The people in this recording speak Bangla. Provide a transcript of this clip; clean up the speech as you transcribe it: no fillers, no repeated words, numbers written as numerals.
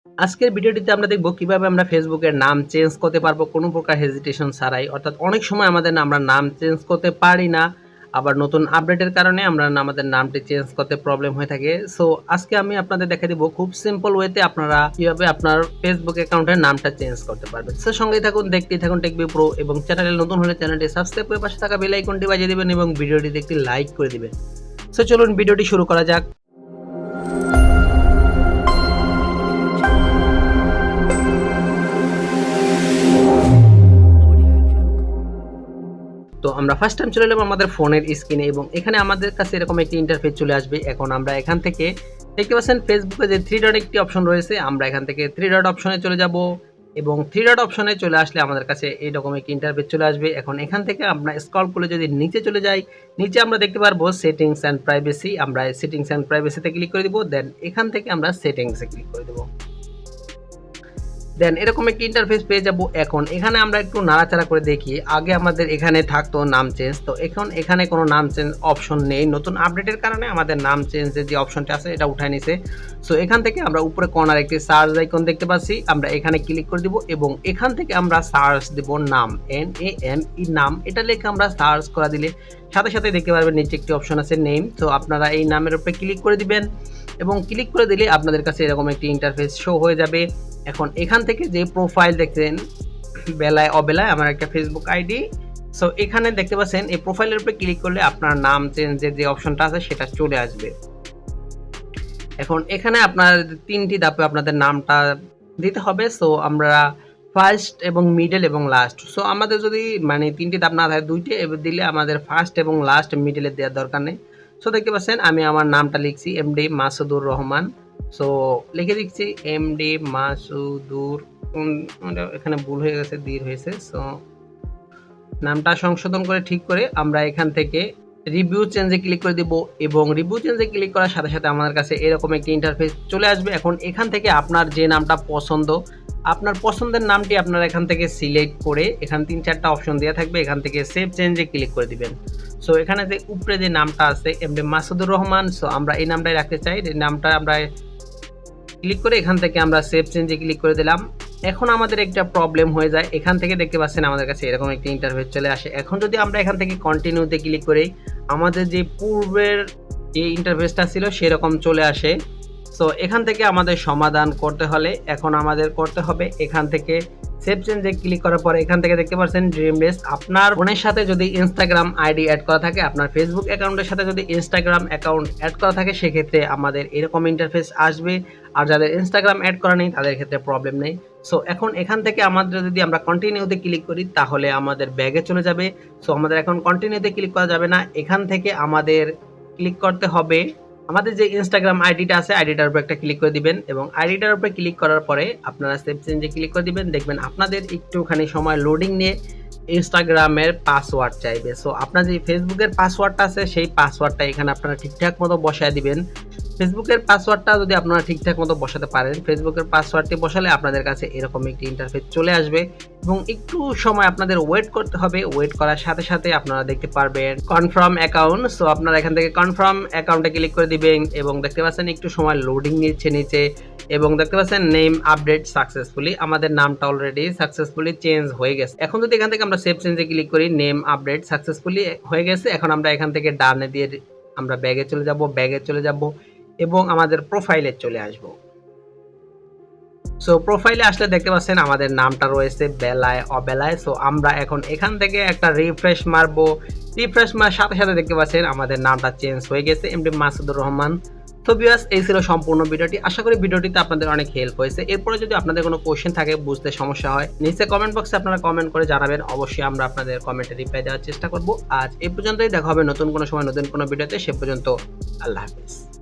আজকের ভিডিওটিতে আমরা দেখব কিভাবে আমরা ফেসবুকের নাম চেঞ্জ করতে পারবো কোনো প্রকার হেজিটেশন ছাড়াই। অর্থাৎ অনেক সময় আমরা নাম চেঞ্জ করতে পারি না। আবার নতুন আপডেটের কারণে আমাদের নামটি চেঞ্জ করতে প্রবলেম হয়ে থাকে। সো আজকে আমি আপনাদের দেখাই দিব খুব সিম্পল ওয়েতে আপনারা কিভাবে আপনার ফেসবুক অ্যাকাউন্টের নামটা চেঞ্জ করতে পারবেন। সো সঙ্গেই থাকুন, দেখতেই থাকুন টেকবি প্রো, এবং চ্যানেলে নতুন হলে চ্যানেলটি সাবস্ক্রাইব করে পাশে থাকা বেল আইকনটি বাজিয়ে দিবেন এবং ভিডিওটিতে একটি লাইক করে দিবেন। সো চলুন ভিডিওটি শুরু করা যাক। তো আমরা ফার্স্ট টাইম চলে এলাম আমাদের ফোনের স্ক্রিনে, এবং এখানে আমাদের কাছে এরকম একটি ইন্টারফেস চলে আসবে। এখন আমরা এখান থেকে দেখতে পাচ্ছেন ফেসবুকে যে 3 ডট একটি অপশন রয়েছে, আমরা এখান থেকে 3 ডট অপশনে চলে যাব, এবং 3 ডট অপশনে চলে আসলে আমাদের কাছে এইরকম একটি ইন্টারফেস চলে আসবে। এখন এখান থেকে আমরা স্ক্রল করে যদি নিচে চলে যাই, নিচে আমরা দেখতে পারবো সেটিংস অ্যান্ড প্রাইভেসি। আমরা সেটিংস অ্যান্ড প্রাইভেসিতে ক্লিক করে দিব, দেন এখান থেকে আমরা সেটিংসে ক্লিক করে দেব। দেন এরকম একটি ইন্টারফেস পেয়ে যাব। এখন এখানে আমরা একটু নাড়াচাড়া করে দেখি, আগে আমাদের এখানে থাকতো নাম চেঞ্জ, তো এখন এখানে কোনো নাম চেঞ্জ অপশন নেই। নতুন আপডেটের কারণে আমাদের নাম চেঞ্জের যে অপশনটা আছে এটা উঠায় নিছে। সো এখান থেকে আমরা উপরে কর্নার একটি সার্চ আইকন দেখতে পাচ্ছি, আমরা এখানে ক্লিক করে দিব, এবং এখান থেকে আমরা সার্চ দেব নাম, NAME নাম, এটা লিখে আমরা সার্চ করা দিলে সাথে সাথে দেখতে পারবেন নিচে একটি অপশন আছে নেম। তো আপনারা এই নামের উপরে ক্লিক করে দিবেন, এবং ক্লিক করে দিলে আপনাদের কাছে এরকম একটি ইন্টারফেস শো হয়ে যাবে। এখন এখান থেকে যে প্রোফাইল দেখছেন বেলায় অবেলায় আমার একটা ফেসবুক আইডি, সো এখানে দেখতে পাচ্ছেন এই প্রোফাইলের উপরে ক্লিক করলে আপনার নাম চেঞ্জের যে অপশনটা আছে সেটা চলে আসবে। এখন এখানে আপনার 3টি ধাপে আপনাদের নামটা দিতে হবে। সো আমরা ফার্স্ট এবং মিডল এবং লাস্ট, সো আমাদের যদি 3টি ধাপ না থাকে 2টি দিলে আমাদের ফার্স্ট এবং লাস্ট মিডলে দেওয়ার দরকার নেই। সো দেখতে পাচ্ছেন আমি আমার নামটা লিখছি এমডি মাসুদুর রহমান। সো লিখে দিচ্ছি এমডি মাসুদুর, এখানে ভুল হয়ে গেছে, দীর হয়েছে। সো নামটা সংশোধন করে ঠিক করে আমরা এখান থেকে রিভিউ চেঞ্জে ক্লিক করে দিব, এবং রিভিউ চেঞ্জে ক্লিক করার সাথে সাথে আমাদের কাছে এরকম একটি ইন্টারফেস চলে আসবে। এখন এখান থেকে আপনার যে নামটা পছন্দ, আপনার পছন্দের নামটি আপনারা এখান থেকে সিলেক্ট করে, এখানে 3-4টা অপশন দেওয়া থাকবে, এখান থেকে সেভ চেঞ্জে ক্লিক করে দিবেন। সো এখানে যে উপরে যে নামটা আছে এমডি মাসুদুর রহমান, সো আমরা এই নামটাই রাখতে চাই। এই নামটা আমরা ক্লিক করে এখান থেকে আমরা সেভ চেঞ্জে ক্লিক করে দিলাম। এখন আমাদের একটা প্রবলেম হয়ে যায়, এখান থেকে দেখতে পাচ্ছেন আমাদের কাছে এরকম একটি ইন্টারফেস চলে আসে। এখন যদি আমরা এখান থেকে কন্টিনিউতে ক্লিক করি, আমাদের যে পূর্বের যে ইন্টারফেসটা ছিল সেরকম চলে আসে। সো এখান থেকে আমাদের সমাধান করতে হলে এখন আমাদের করতে হবে এখান থেকে সেভ চেঞ্জে ক্লিক করার পরে এখান থেকে দেখতে পাচ্ছেন ড্রিম লিস্ট। আপনার ফোনের সাথে যদি ইনস্টাগ্রাম আইডি অ্যাড করা থাকে, আপনার ফেসবুক অ্যাকাউন্টের সাথে যদি ইনস্টাগ্রাম অ্যাকাউন্ট অ্যাড করা থাকে, সেক্ষেত্রে আমাদের এরকম ইন্টারফেস আসবে। আর যাদের ইনস্টাগ্রাম অ্যাড করা নেই তাদের ক্ষেত্রে প্রবলেম নেই। সো এখন এখান থেকে আমাদের যদি আমরা কন্টিনিউতে ক্লিক করি তাহলে আমাদের ব্যাগে চলে যাবে। সো আমাদের এখন কন্টিনিউতে ক্লিক করা যাবে না, এখান থেকে আমাদের ক্লিক করতে হবে আমাদের যে ইনস্টাগ্রাম আইডিটা আছে, আইডিটার উপর একটা ক্লিক করে দিবেন, এবং আইডিটার উপরে ক্লিক করার পরে আপনারা সেভ চেঞ্জে ক্লিক করে দিবেন। দেখবেন আপনাদের একটুখানি সময় লোডিং নিয়ে ইনস্টাগ্রামের পাসওয়ার্ড চাইবে। সো আপনার যে ফেসবুকের পাসওয়ার্ডটা আছে সেই পাসওয়ার্ডটা এখানে আপনারা ঠিকঠাক মতো বসায় দিবেন। ফেসবুকের পাসওয়ার্ডটা যদি আপনারা ঠিকঠাক মতো বসাতে পারেন, ফেসবুকের পাসওয়ার্ডটি বসালে আপনাদের কাছে এরকম একটি ইন্টারফেস চলে আসবে, এবং একটু সময় আপনাদের ওয়েট করতে হবে। ওয়েট করার সাথে সাথে আপনারা দেখতে পারবেন কনফার্ম অ্যাকাউন্ট। সো আপনারা এখান থেকে কনফার্ম অ্যাকাউন্টে ক্লিক করে দিবেন, এবং দেখতে পাচ্ছেন একটু সময় লোডিং নিচ্ছে নিচে, এবং দেখতে পাচ্ছেন নেম আপডেট সাকসেসফুলি, আমাদের নামটা অলরেডি সাকসেসফুলি চেঞ্জ হয়ে গেছে। এখন যদি এখান থেকে আমরা সেভ চেঞ্জে ক্লিক করি, নেম আপডেট সাকসেসফুলি হয়ে গেছে। এখন আমরা এখান থেকে ডানে দিয়ে আমরা ব্যাগে চলে যাব, এবং আমাদের প্রোফাইলে চলে আসব। সো প্রোফাইলে আসলে দেখতে পাচ্ছেন আমাদের নামটা রয়েছে বেলায় অবেলায়। সো আমরা এখন এখান থেকে একটা রিফ্রেশ মারবো, রিফ্রেশ মারার সাথে সাথে দেখতে পাচ্ছেন আমাদের নামটা চেঞ্জ হয়ে গেছে, এমডি মাসুদুর রহমান। তো ভিউয়ার্স, এই ছিল সম্পূর্ণ ভিডিওটি। আশা করি ভিডিওটিতে আপনাদের অনেক হেল্প হয়েছে। এরপরে যদি আপনাদের কোনো কোশ্চেন থাকে, বুঝতে সমস্যা হয়, নিচে কমেন্ট বক্সে আপনারা কমেন্ট করে জানাবেন, অবশ্যই আমরা আপনাদের কমেন্টে রিপ্লাই দেওয়ার চেষ্টা করব। আজ এই পর্যন্তই, দেখা হবে নতুন কোনো সময় নতুন কোনো ভিডিওতে। সে পর্যন্ত আল্লাহ হাফেজ।